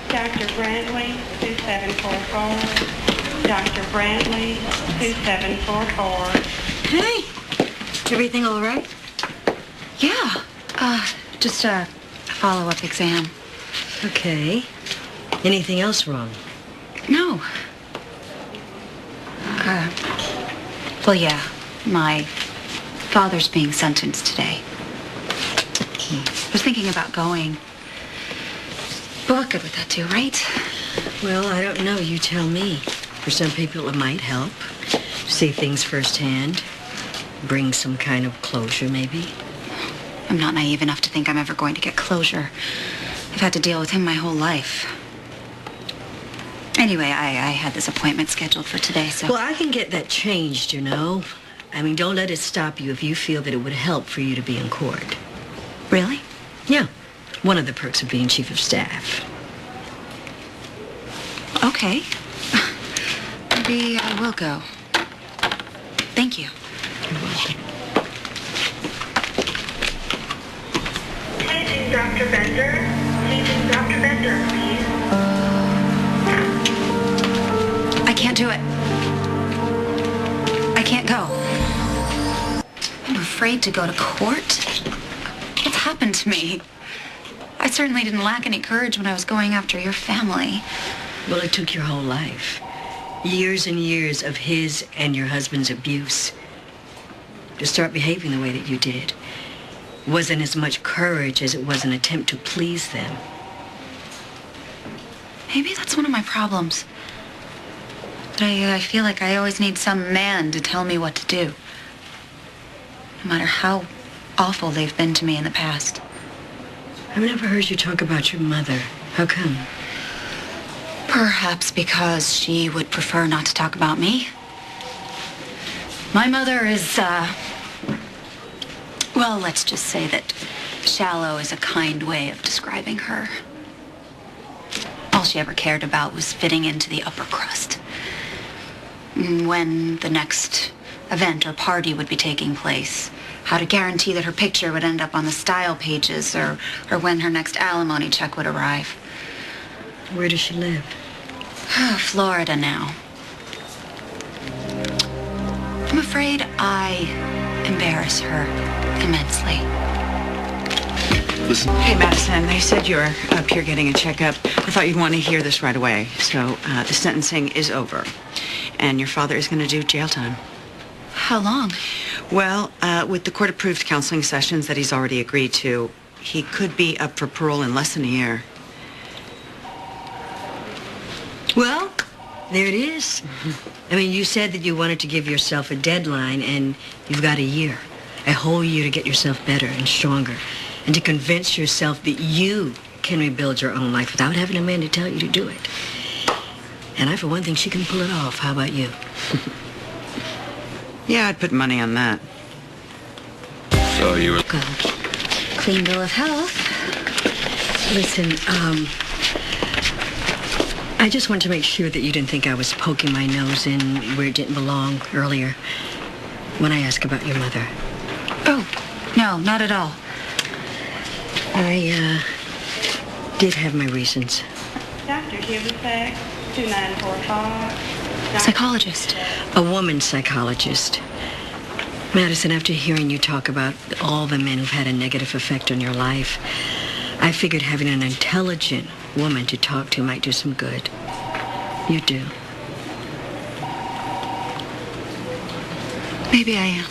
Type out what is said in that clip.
Dr. Brantley, 2744. Dr. Brantley, 2744. Hey, everything all right? Yeah, just a follow-up exam. Okay. Anything else wrong? No. Well, yeah, my father's being sentenced today. I was thinking about going. But what good would that do, right? Well, I don't know. You tell me. For some people, it might help. See things firsthand. Bring some kind of closure, maybe. I'm not naive enough to think I'm ever going to get closure. I've had to deal with him my whole life. Anyway, I had this appointment scheduled for today, so... Well, I can get that changed, you know. I mean, don't let it stop you if you feel that it would help for you to be in court. Really? Yeah. One of the perks of being chief of staff. Okay. Maybe I will go. Thank you. You're welcome. Paging Dr. Bender. Paging Dr. Bender, please. I can't do it. I can't go. I'm afraid to go to court. What's happened to me? I certainly didn't lack any courage when I was going after your family. Well, it took your whole life. Years and years of his and your husband's abuse to start behaving the way that you did. Wasn't as much courage as it was an attempt to please them. Maybe that's one of my problems. But I feel like I always need some man to tell me what to do. No matter how awful they've been to me in the past. I've never heard you talk about your mother. How come? Perhaps because she would prefer not to talk about me. My mother is, well, let's just say that shallow is a kind way of describing her. All she ever cared about was fitting into the upper crust. When the next event or party would be taking place, how to guarantee that her picture would end up on the style pages, or when her next alimony check would arrive. Where does she live? Florida now. I'm afraid I embarrass her immensely. Listen. Hey, Madison, they said you're up here getting a checkup. I thought you'd want to hear this right away. So, the sentencing is over. And your father is going to do jail time. How long? Well, with the court-approved counseling sessions that he's already agreed to, he could be up for parole in less than a year. Well, there it is. I mean, you said that you wanted to give yourself a deadline, and you've got a year. A whole year to get yourself better and stronger, and to convince yourself that you can rebuild your own life without having a man to tell you to do it. And I, for one thing, she can pull it off. How about you? Yeah, I'd put money on that. So you were... Good. Clean bill of health. Listen, I just wanted to make sure that you didn't think I was poking my nose in where it didn't belong earlier when I asked about your mother. Oh, no, not at all. I, did have my reasons. Dr. Hubisek, 2945. Psychologist. A woman psychologist. Madison, after hearing you talk about all the men who've had a negative effect on your life, I figured having an intelligent woman to talk to might do some good. You do. Maybe I am.